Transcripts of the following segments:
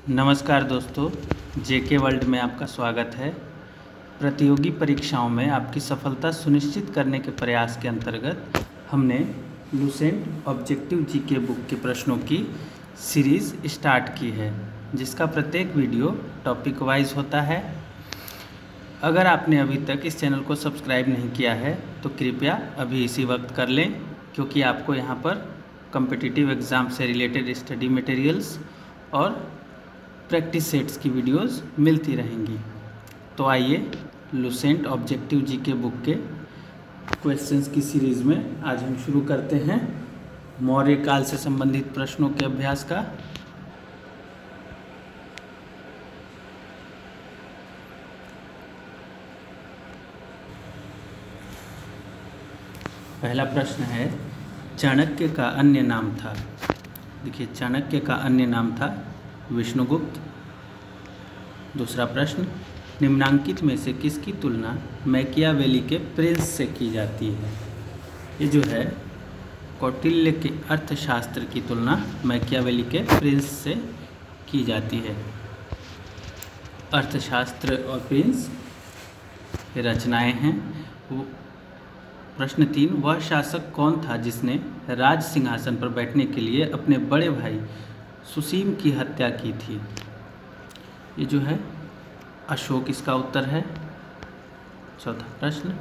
नमस्कार दोस्तों, जेके वर्ल्ड में आपका स्वागत है। प्रतियोगी परीक्षाओं में आपकी सफलता सुनिश्चित करने के प्रयास के अंतर्गत हमने लुसेंट ऑब्जेक्टिव जीके बुक के प्रश्नों की सीरीज़ स्टार्ट की है, जिसका प्रत्येक वीडियो टॉपिक वाइज होता है। अगर आपने अभी तक इस चैनल को सब्सक्राइब नहीं किया है तो कृपया अभी इसी वक्त कर लें, क्योंकि आपको यहाँ पर कॉम्पिटिटिव एग्ज़ाम से रिलेटेड स्टडी मटेरियल्स और प्रैक्टिस सेट्स की वीडियोस मिलती रहेंगी। तो आइए लुसेंट ऑब्जेक्टिव जीके बुक के क्वेश्चंस की सीरीज़ में आज हम शुरू करते हैं मौर्य काल से संबंधित प्रश्नों के अभ्यास का। पहला प्रश्न है, चाणक्य का अन्य नाम था। देखिए, चाणक्य का अन्य नाम था विष्णुगुप्त। दूसरा प्रश्न, निम्नांकित में से किसकी तुलना मैकियावेली के प्रिंस से की जाती है? ये जो है कौटिल्य के अर्थशास्त्र की तुलना मैकियावेली के प्रिंस से की जाती है। अर्थशास्त्र और प्रिंस ये रचनाएं हैं। प्रश्न 3, वह शासक कौन था जिसने राज सिंहासन पर बैठने के लिए अपने बड़े भाई सुसीम की हत्या की थी? ये जो है अशोक इसका उत्तर है। चौथा प्रश्न,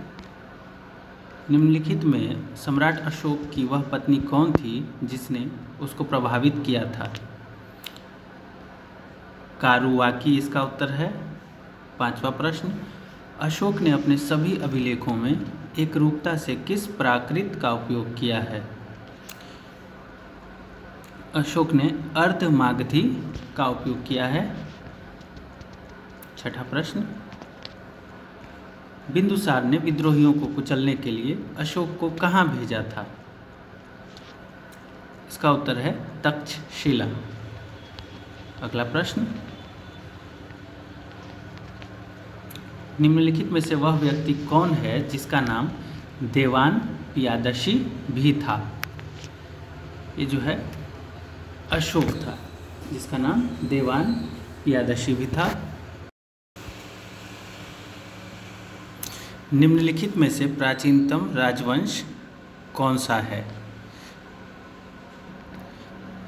निम्नलिखित में सम्राट अशोक की वह पत्नी कौन थी जिसने उसको प्रभावित किया था? कारुवाकी इसका उत्तर है। पांचवा प्रश्न, अशोक ने अपने सभी अभिलेखों में एकरूपता से किस प्राकृत का उपयोग किया है? अशोक ने अर्धमागधी का उपयोग किया है। छठा प्रश्न, बिंदुसार ने विद्रोहियों को कुचलने के लिए अशोक को कहाँ भेजा था? इसका उत्तर है तक्षशिला। अगला प्रश्न, निम्नलिखित में से वह व्यक्ति कौन है जिसका नाम देवान पियादशी भी था? ये जो है अशोक था, जिसका नाम देवान पियादशी भी था। निम्नलिखित में से प्राचीनतम राजवंश कौन सा है?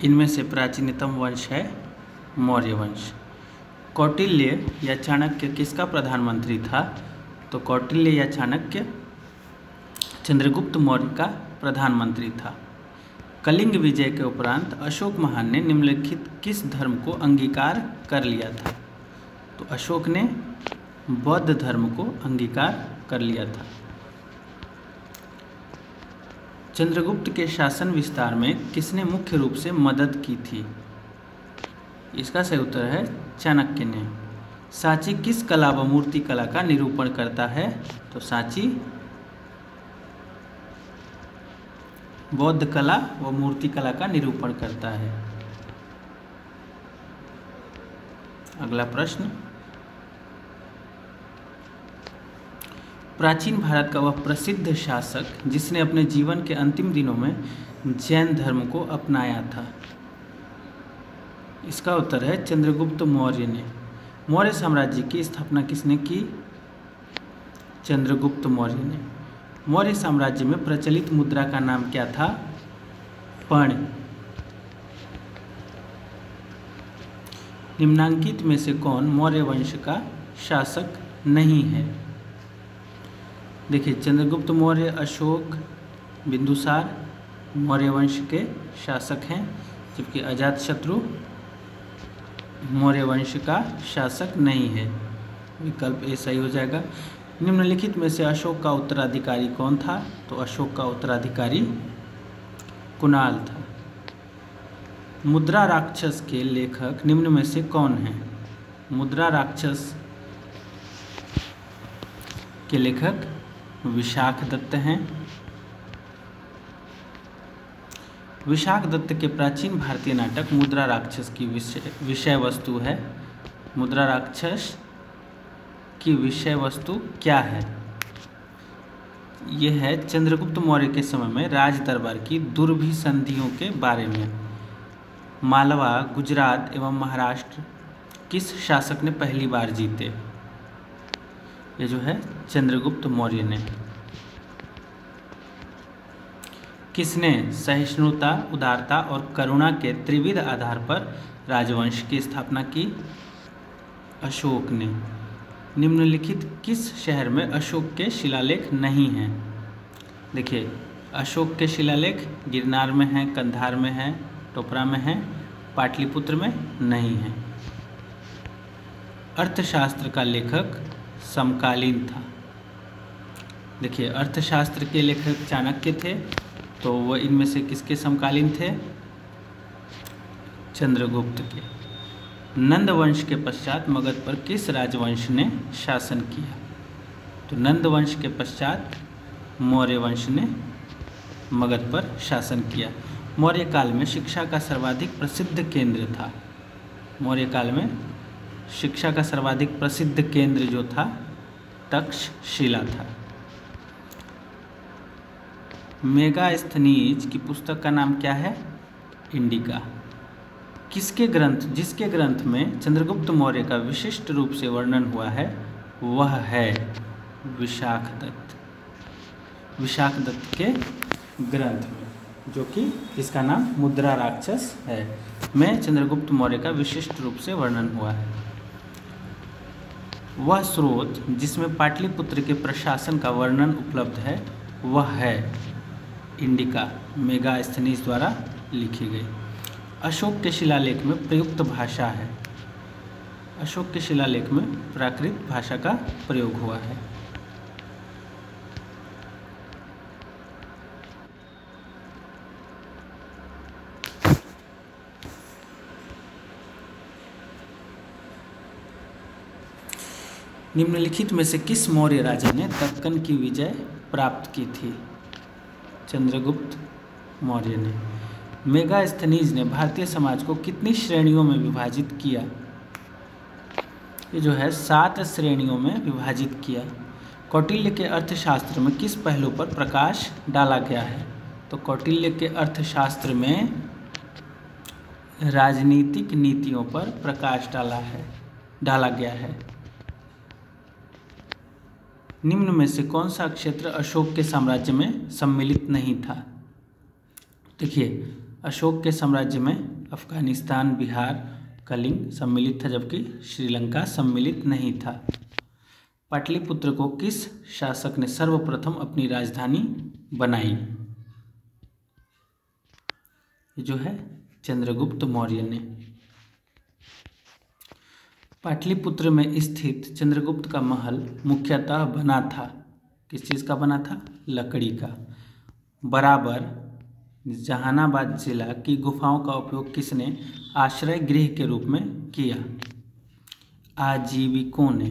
इनमें से प्राचीनतम वंश है मौर्य वंश। कौटिल्य या चाणक्य किसका प्रधानमंत्री था? तो कौटिल्य या चाणक्य चंद्रगुप्त मौर्य का प्रधानमंत्री था। कलिंग विजय के उपरांत अशोक महान ने निम्नलिखित किस धर्म को अंगीकार कर लिया था? तो अशोक ने बौद्ध धर्म को अंगीकार कर लिया था। चंद्रगुप्त के शासन विस्तार में किसने मुख्य रूप से मदद की थी? इसका सही उत्तर है चाणक्य ने। सांची किस कला व मूर्ति कला का निरूपण करता है? तो सांची बौद्ध कला व मूर्ति कला का निरूपण करता है। अगला प्रश्न, प्राचीन भारत का वह प्रसिद्ध शासक जिसने अपने जीवन के अंतिम दिनों में जैन धर्म को अपनाया था? इसका उत्तर है चंद्रगुप्त मौर्य ने। मौर्य साम्राज्य की स्थापना किसने की? चंद्रगुप्त मौर्य ने। मौर्य साम्राज्य में प्रचलित मुद्रा का नाम क्या था? पण। निम्नांकित में से कौन मौर्य वंश का शासक नहीं है? देखिए, चंद्रगुप्त मौर्य, अशोक, बिंदुसार मौर्य वंश के शासक हैं, जबकि अजातशत्रु मौर्य वंश का शासक नहीं है। विकल्प ए सही हो जाएगा। निम्नलिखित में से अशोक का उत्तराधिकारी कौन था? तो अशोक का उत्तराधिकारी कुणाल था। मुद्रा राक्षस के लेखक निम्न में से कौन हैं? मुद्रा राक्षस के लेखक विशाख दत्त हैं। विशाख दत्त के प्राचीन भारतीय नाटक मुद्रा राक्षस की विषय वस्तु है। मुद्रा राक्षस की विषय वस्तु क्या है? यह है चंद्रगुप्त मौर्य के समय में राज दरबार की दुर्भिसंधियों के बारे में। मालवा, गुजरात एवं महाराष्ट्र किस शासक ने पहली बार जीते? ये जो है चंद्रगुप्त मौर्य ने। किसने सहिष्णुता, उदारता और करुणा के त्रिविध आधार पर राजवंश की स्थापना की? अशोक ने। निम्नलिखित किस शहर में अशोक के शिलालेख नहीं हैं? देखिए, अशोक के शिलालेख गिरनार में हैं, कंधार में हैं, टोपरा में हैं, पाटलिपुत्र में नहीं हैं। अर्थशास्त्र का लेखक समकालीन था। देखिए, अर्थशास्त्र के लेखक चाणक्य थे, तो वह इनमें से किसके समकालीन थे? चंद्रगुप्त के। नंद वंश के पश्चात मगध पर किस राजवंश ने शासन किया? तो नंद वंश के पश्चात मौर्य वंश ने मगध पर शासन किया। मौर्य काल में शिक्षा का सर्वाधिक प्रसिद्ध केंद्र था। मौर्य काल में शिक्षा का सर्वाधिक प्रसिद्ध केंद्र जो था तक्षशिला था। मेगास्थनीज की पुस्तक का नाम क्या है? इंडिका। जिसके ग्रंथ में चंद्रगुप्त मौर्य का विशिष्ट रूप से वर्णन हुआ है वह है विशाखदत्त। विशाखदत्त के ग्रंथ में, जो कि इसका नाम मुद्रा राक्षस है, में चंद्रगुप्त मौर्य का विशिष्ट रूप से वर्णन हुआ है। वह स्रोत जिसमें पाटलिपुत्र के प्रशासन का वर्णन उपलब्ध है वह है इंडिका, मेगास्थनीज द्वारा लिखी गई। अशोक के शिलालेख में प्रयुक्त भाषा है। अशोक के शिलालेख में प्राकृत भाषा का प्रयोग हुआ है। निम्नलिखित में से किस मौर्य राजा ने दक्कन की विजय प्राप्त की थी? चंद्रगुप्त मौर्य ने। मेगास्थनीज ने भारतीय समाज को कितनी श्रेणियों में विभाजित किया? ये जो है 7 श्रेणियों में विभाजित किया। कौटिल्य के अर्थशास्त्र में किस पहलू पर प्रकाश डाला गया है? तो कौटिल्य के अर्थशास्त्र में राजनीतिक नीतियों पर प्रकाश डाला गया है। निम्न में से कौन सा क्षेत्र अशोक के साम्राज्य में सम्मिलित नहीं था? देखिए, अशोक के साम्राज्य में अफगानिस्तान, बिहार, कलिंग सम्मिलित था, जबकि श्रीलंका सम्मिलित नहीं था। पाटलिपुत्र को किस शासक ने सर्वप्रथम अपनी राजधानी बनाई? ये जो है चंद्रगुप्त मौर्य ने। पाटलिपुत्र में स्थित चंद्रगुप्त का महल मुख्यतः बना था, किस चीज़ का बना था? लकड़ी का। बराबर जहानाबाद जिला की गुफाओं का उपयोग किसने आश्रय गृह के रूप में किया? आजीविकों ने।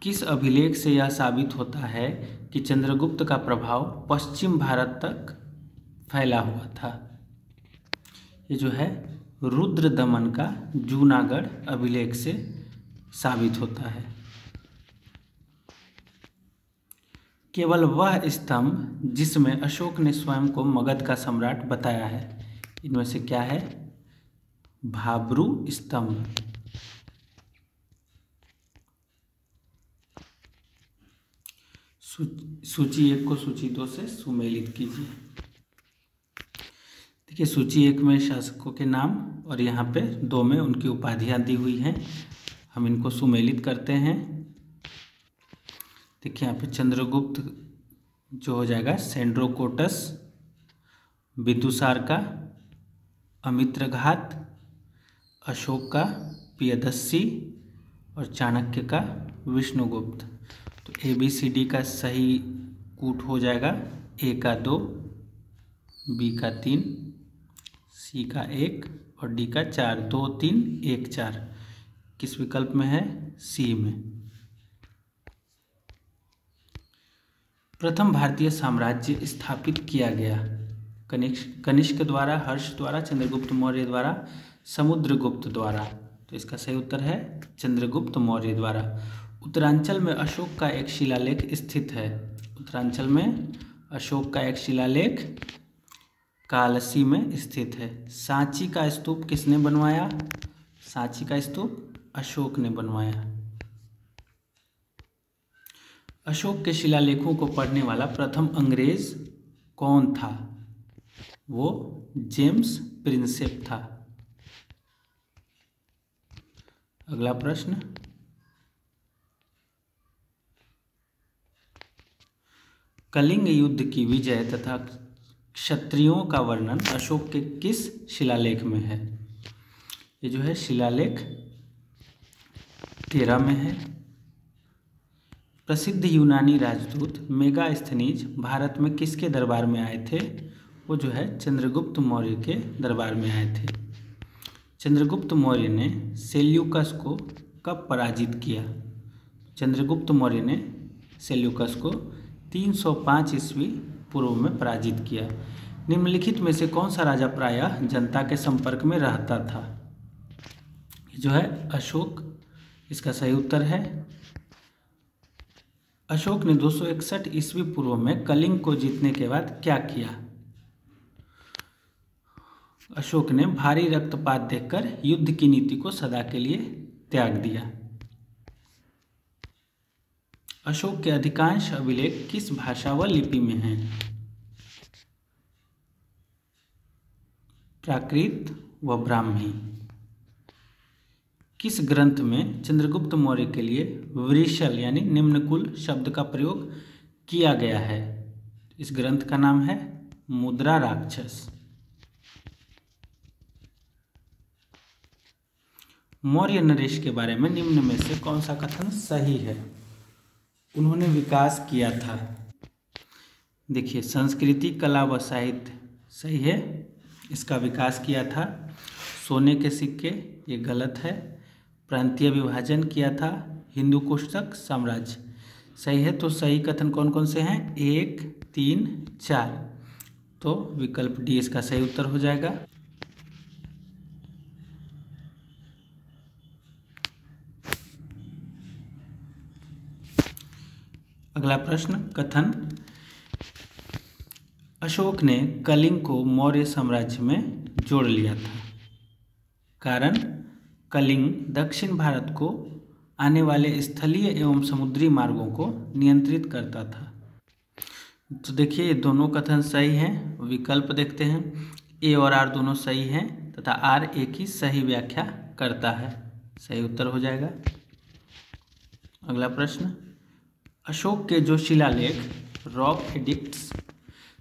किस अभिलेख से यह साबित होता है कि चंद्रगुप्त का प्रभाव पश्चिम भारत तक फैला हुआ था? ये जो है रुद्रदमन का जूनागढ़ अभिलेख से साबित होता है। केवल वह स्तंभ जिसमें अशोक ने स्वयं को मगध का सम्राट बताया है, इनमें से क्या है? भाब्रू स्तंभ। सूची 1 को सूची 2 से सुमेलित कीजिए। देखिए, सूची 1 में शासकों के नाम और यहाँ पे 2 में उनकी उपाधियाँ दी हुई हैं। हम इनको सुमेलित करते हैं। देखिए, यहाँ पे चंद्रगुप्त जो हो जाएगा सेंड्रोकोटस, बिदुसार का अमित्रघात, अशोक का पियदस्सी और चाणक्य का विष्णुगुप्त। तो ABCD का सही कूट हो जाएगा A का 2, B का 3, C का 1 और D का 4। 2 3 1 4 किस विकल्प में है? C में। प्रथम भारतीय साम्राज्य स्थापित किया गया कनिष्क द्वारा, हर्ष द्वारा, चंद्रगुप्त मौर्य द्वारा, समुद्रगुप्त द्वारा। तो इसका सही उत्तर है चंद्रगुप्त मौर्य द्वारा। उत्तरांचल में अशोक का एक शिलालेख स्थित है। उत्तरांचल में अशोक का एक शिलालेख कालसी में स्थित है। सांची का स्तूप किसने बनवाया? सांची का स्तूप अशोक ने बनवाया। अशोक के शिलालेखों को पढ़ने वाला प्रथम अंग्रेज कौन था? वो जेम्स प्रिंसेप था। अगला प्रश्न, कलिंग युद्ध की विजय तथा क्षत्रियों का वर्णन अशोक के किस शिलालेख में है? ये जो है शिलालेख 13 में है। प्रसिद्ध यूनानी राजदूत मेगास्थनीज भारत में किसके दरबार में आए थे? वो जो है चंद्रगुप्त मौर्य के दरबार में आए थे। चंद्रगुप्त मौर्य ने सेल्यूकस को कब पराजित किया? चंद्रगुप्त मौर्य ने सेल्यूकस को 305 ईस्वी पूर्व में पराजित किया। निम्नलिखित में से कौन सा राजा प्रायः जनता के संपर्क में रहता था? जो है अशोक, इसका सही उत्तर है। अशोक ने 261 ईस्वी पूर्व में कलिंग को जीतने के बाद क्या किया? अशोक ने भारी रक्तपात देखकर युद्ध की नीति को सदा के लिए त्याग दिया। अशोक के अधिकांश अभिलेख किस भाषा व लिपि में हैं? प्राकृत व ब्राह्मी। किस ग्रंथ में चंद्रगुप्त मौर्य के लिए वृषल यानी निम्नकुल शब्द का प्रयोग किया गया है? इस ग्रंथ का नाम है मुद्रा राक्षस। मौर्य नरेश के बारे में निम्न में से कौन सा कथन सही है? उन्होंने विकास किया था। देखिए, संस्कृति, कला व साहित्य सही है, इसका विकास किया था। सोने के सिक्के, ये गलत है। प्रांतीय विभाजन किया था। हिंदू कुशक साम्राज्य सही है। तो सही कथन कौन कौन से हैं? 1, 3, 4। तो विकल्प डी इसका सही उत्तर हो जाएगा। अगला प्रश्न, कथन, अशोक ने कलिंग को मौर्य साम्राज्य में जोड़ लिया था। कारण, कलिंग दक्षिण भारत को आने वाले स्थलीय एवं समुद्री मार्गों को नियंत्रित करता था। तो देखिए, ये दोनों कथन सही हैं। विकल्प देखते हैं। ए और आर दोनों सही हैं तथा आर ए की सही व्याख्या करता है। सही उत्तर हो जाएगा। अगला प्रश्न, अशोक के जो शिलालेख रॉक एडिक्ट्स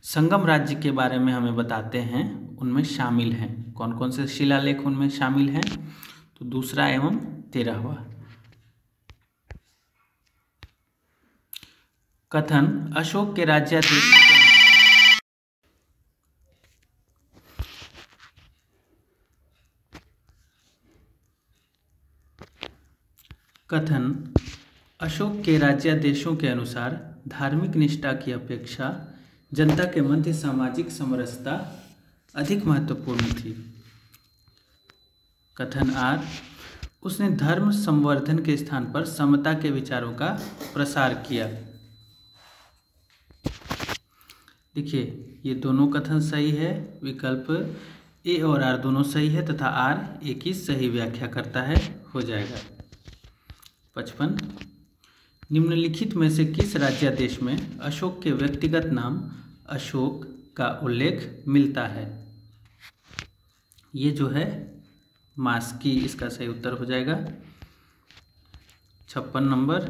संगम राज्य के बारे में हमें बताते हैं, उनमें शामिल हैं। कौन कौन से शिलालेख उनमें शामिल हैं? तो 2 एवं 13वां। कथन, अशोक के राज्याधीश कथन, अशोक के राज्यादेशों के अनुसार धार्मिक निष्ठा की अपेक्षा जनता के मध्य सामाजिक समरसता अधिक महत्वपूर्ण थी। कथन आर, उसने धर्म संवर्धन के स्थान पर समता के विचारों का प्रसार किया। देखिए, ये दोनों कथन सही है। विकल्प ए और आर दोनों सही है तथा आर ए की सही व्याख्या करता है। हो जाएगा। 55, निम्नलिखित में से किस राज्यादेश में अशोक के व्यक्तिगत नाम अशोक का उल्लेख मिलता है? ये जो है मास्की, इसका सही उत्तर हो जाएगा। 56 नंबर,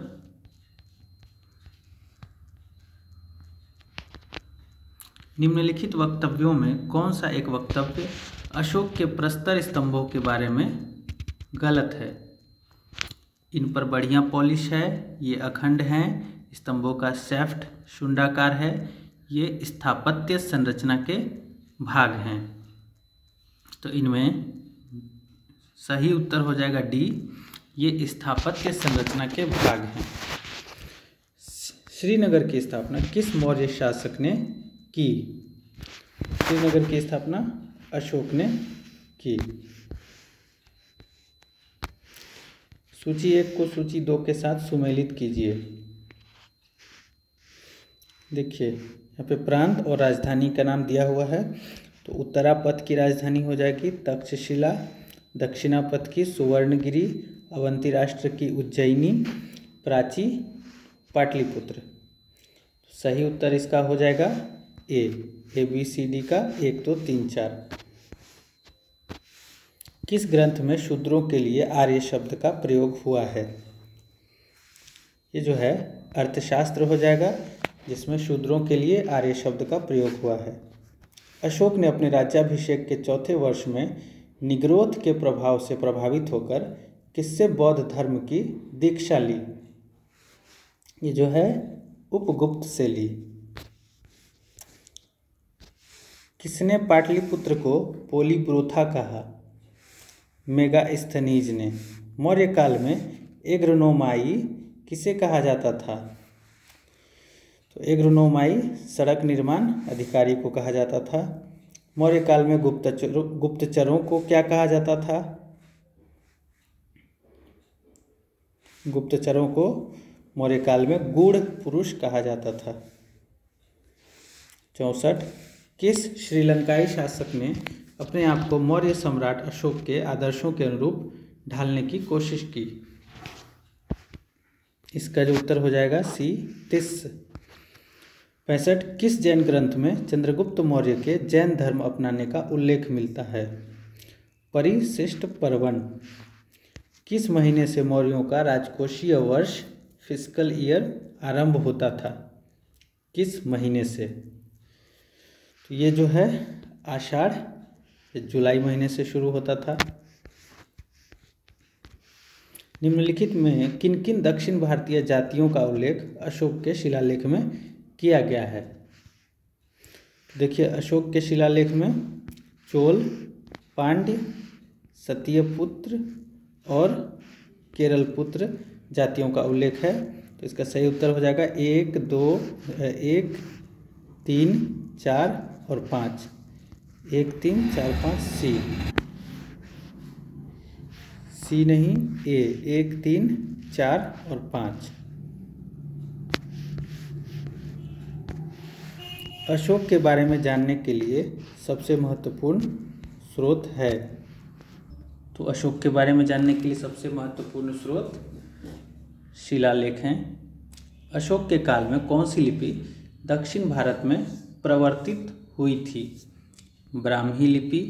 निम्नलिखित वक्तव्यों में कौन सा एक वक्तव्य अशोक के प्रस्तर स्तंभों के बारे में गलत है? इन पर बढ़िया पॉलिश है, ये अखंड हैं, स्तंभों का शैफ्ट शुंडाकार है, ये स्थापत्य संरचना के भाग हैं। तो इनमें सही उत्तर हो जाएगा डी, ये स्थापत्य संरचना के भाग हैं। श्रीनगर की स्थापना किस मौर्य शासक ने की? श्रीनगर की स्थापना अशोक ने की। सूची 1 को सूची 2 के साथ सुमेलित कीजिए। देखिए, यहाँ पे प्रांत और राजधानी का नाम दिया हुआ है तो उत्तरापथ की राजधानी हो जाएगी तक्षशिला, दक्षिणापथ की सुवर्णगिरी, अवंती राष्ट्र की उज्जैनी, प्राची पाटलिपुत्र। सही उत्तर इसका हो जाएगा ABCD का 1 2 3 4। किस ग्रंथ में शूद्रों के लिए आर्य शब्द का प्रयोग हुआ है? ये जो है अर्थशास्त्र हो जाएगा, जिसमें शूद्रों के लिए आर्य शब्द का प्रयोग हुआ है। अशोक ने अपने राज्याभिषेक के चौथे वर्ष में निग्रोध के प्रभाव से प्रभावित होकर किससे बौद्ध धर्म की दीक्षा ली? ये जो है उपगुप्त से ली। किसने पाटलिपुत्र को पोलीब्रोथा कहा? मेगास्थनीज ने। मौर्य काल में एग्रोनोमाई किसे कहा जाता था? तो एग्रोनोमाई सड़क निर्माण अधिकारी को कहा जाता था। मौर्य काल में गुप्तचरों को क्या कहा जाता था? गुप्तचरों को मौर्य काल में गूढ़ पुरुष कहा जाता था। 64। किस श्रीलंकाई शासक ने अपने आप को मौर्य सम्राट अशोक के आदर्शों के अनुरूप ढालने की कोशिश की? इसका जो उत्तर हो जाएगा C तिस। 65। किस जैन ग्रंथ में चंद्रगुप्त मौर्य के जैन धर्म अपनाने का उल्लेख मिलता है? परिशिष्ट पर्वन। किस महीने से मौर्यों का राजकोषीय वर्ष फिस्कल ईयर आरंभ होता था? किस महीने से? तो ये जो है आषाढ़, जुलाई महीने से शुरू होता था। निम्नलिखित में किन किन दक्षिण भारतीय जातियों का उल्लेख अशोक के शिलालेख में किया गया है? देखिए, अशोक के शिलालेख में चोल, पांड्य, सत्यपुत्र और केरलपुत्र जातियों का उल्लेख है। तो इसका सही उत्तर हो जाएगा 1 3 4 और 5। 1 3 4 5 सी नहीं A। 1 3 4 और 5। अशोक के बारे में जानने के लिए सबसे महत्वपूर्ण स्रोत है। तो अशोक के बारे में जानने के लिए सबसे महत्वपूर्ण स्रोत शिलालेख हैं। अशोक के काल में कौन सी लिपि दक्षिण भारत में प्रवर्तित हुई थी? ब्राह्मी लिपि।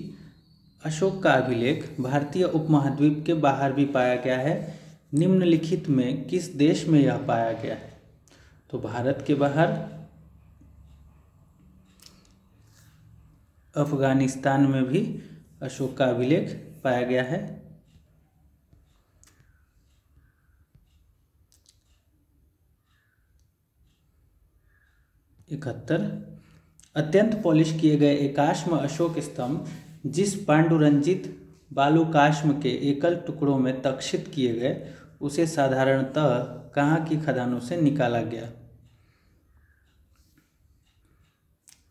अशोक का अभिलेख भारतीय उपमहाद्वीप के बाहर भी पाया गया है। निम्नलिखित में किस देश में यह पाया गया है? तो भारत के बाहर अफगानिस्तान में भी अशोक का अभिलेख पाया गया है। 71। अत्यंत पॉलिश किए गए एकाश्म अशोक स्तंभ जिस पांडुरंजित बालुकाश्म के एकल टुकड़ों में तक्षित किए गए, उसे साधारणतः कहाँ की खदानों से निकाला गया?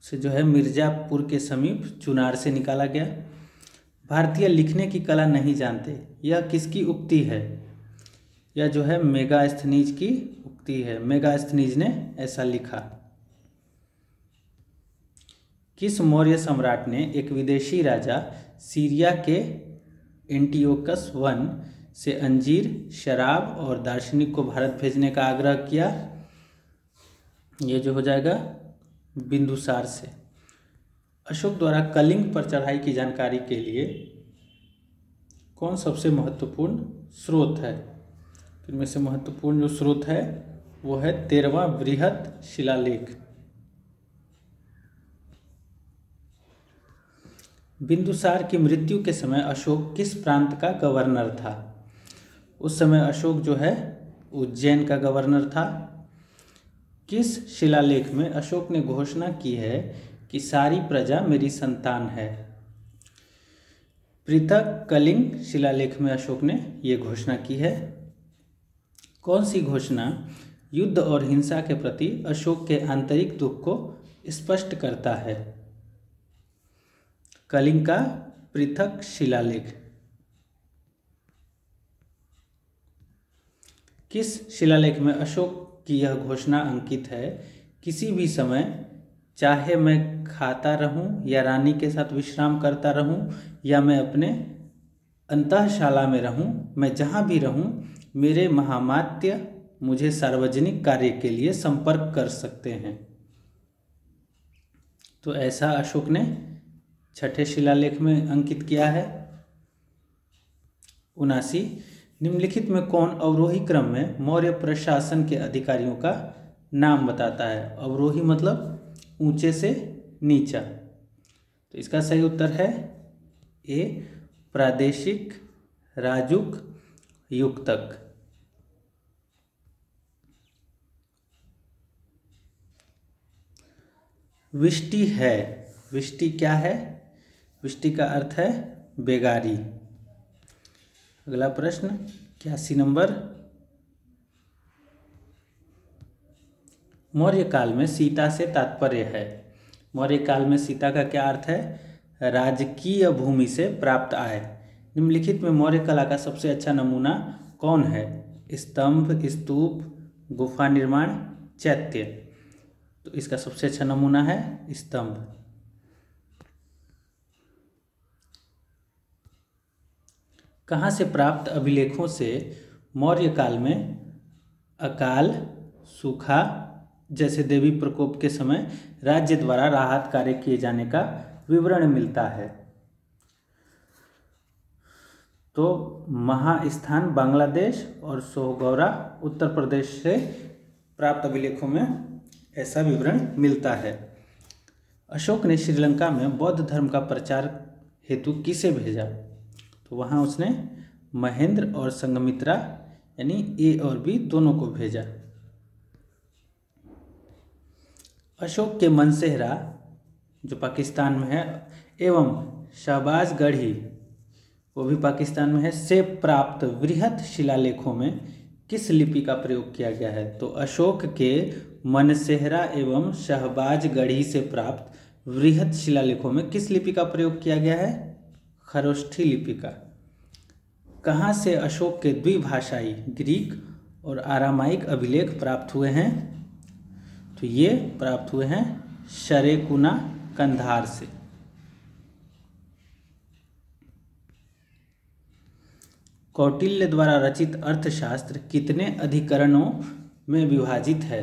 उसे जो है मिर्जापुर के समीप चुनार से निकाला गया। भारतीय लिखने की कला नहीं जानते, यह किसकी उक्ति है? यह जो है मेगास्थनीज की उक्ति है। मेगास्थनीज ने ऐसा लिखा। किस मौर्य सम्राट ने एक विदेशी राजा सीरिया के एंटियोकस I से अंजीर, शराब और दार्शनिक को भारत भेजने का आग्रह किया? ये जो हो जाएगा बिंदुसार से। अशोक द्वारा कलिंग पर चढ़ाई की जानकारी के लिए कौन सबसे महत्वपूर्ण स्रोत है? इनमें से महत्वपूर्ण जो स्रोत है वो है 13वां बृहत शिलालेख। बिंदुसार की मृत्यु के समय अशोक किस प्रांत का गवर्नर था? उस समय अशोक जो है उज्जैन का गवर्नर था। किस शिलालेख में अशोक ने घोषणा की है कि सारी प्रजा मेरी संतान है? पृथक कलिंग शिलालेख में अशोक ने ये घोषणा की है। कौन सी घोषणा युद्ध और हिंसा के प्रति अशोक के आंतरिक दुख को स्पष्ट करता है? कलिंग का पृथक शिलालेख। किस शिलालेख में अशोक की यह घोषणा अंकित है? किसी भी समय चाहे मैं खाता रहूं या रानी के साथ विश्राम करता रहूं या मैं अपने अंतःशाला में रहूं, मैं जहां भी रहूं, मेरे महामात्य मुझे सार्वजनिक कार्य के लिए संपर्क कर सकते हैं। तो ऐसा अशोक ने छठे शिलालेख में अंकित किया है। 79, निम्नलिखित में कौन अवरोही क्रम में मौर्य प्रशासन के अधिकारियों का नाम बताता है? अवरोही मतलब ऊंचे से नीचा। तो इसका सही उत्तर है ए, प्रादेशिक, राजुक, युक्तक। विष्टि है, विष्टि क्या है? विष्टि का अर्थ है बेगारी। अगला प्रश्न 81 नंबर, मौर्य काल में सीता से तात्पर्य है। मौर्य काल में सीता का क्या अर्थ है? राजकीय भूमि से प्राप्त आय। निम्नलिखित में मौर्य कला का सबसे अच्छा नमूना कौन है? स्तंभ, स्तूप, गुफा निर्माण, चैत्य। तो इसका सबसे अच्छा नमूना है स्तंभ। कहाँ से प्राप्त अभिलेखों से मौर्य काल में अकाल, सूखा जैसे देवी प्रकोप के समय राज्य द्वारा राहत कार्य किए जाने का विवरण मिलता है? तो महास्थान बांग्लादेश और सोहगौरा उत्तर प्रदेश से प्राप्त अभिलेखों में ऐसा विवरण मिलता है। अशोक ने श्रीलंका में बौद्ध धर्म का प्रचार हेतु किसे भेजा? तो वहाँ उसने महेंद्र और संघमित्रा यानी ए और बी दोनों को भेजा। अशोक के मनसेहरा जो पाकिस्तान में है एवं शहबाज गढ़ी वो भी पाकिस्तान में है से प्राप्त वृहत शिलालेखों में किस लिपि का प्रयोग किया गया है? तो अशोक के मनसेहरा एवं शहबाज गढ़ी से प्राप्त वृहत शिलालेखों में किस लिपि का प्रयोग किया गया है? खरोष्ठी लिपि का। कहाँ से अशोक के द्विभाषाई ग्रीक और आरामाइक अभिलेख प्राप्त हुए हैं? तो ये प्राप्त हुए हैं शरेकुना, कंधार से। कौटिल्य द्वारा रचित अर्थशास्त्र कितने अधिकरणों में विभाजित है?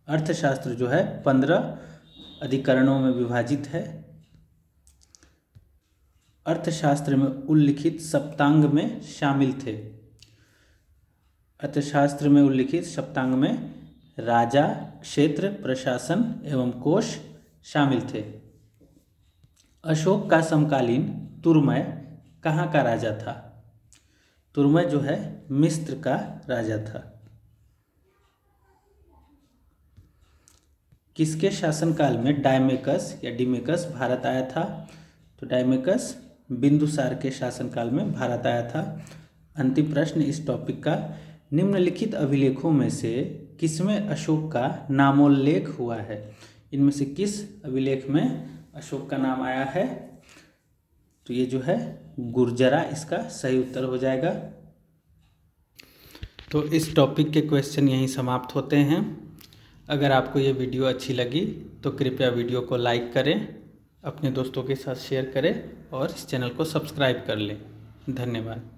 अर्थशास्त्र जो है 15 अधिकरणों में विभाजित है। अर्थशास्त्र में उल्लिखित सप्तांग में शामिल थे। अर्थशास्त्र में उल्लिखित सप्तांग में राजा, क्षेत्र, प्रशासन एवं कोश शामिल थे। अशोक का समकालीन तुर्मय कहाँ का राजा था? तुर्मय जो है मिस्र का राजा था। किसके शासनकाल में डायमेकस या डिमेकस भारत आया था? तो डायमेकस बिंदुसार के शासनकाल में भारत आया था। अंतिम प्रश्न इस टॉपिक का, निम्नलिखित अभिलेखों में से किसमें अशोक का नामोल्लेख हुआ है? इनमें से किस अभिलेख में अशोक का नाम आया है? तो ये जो है गुर्जरा इसका सही उत्तर हो जाएगा। तो इस टॉपिक के क्वेश्चन यहीं समाप्त होते हैं। अगर आपको ये वीडियो अच्छी लगी तो कृपया वीडियो को लाइक करें, अपने दोस्तों के साथ शेयर करें और इस चैनल को सब्सक्राइब कर लें। धन्यवाद।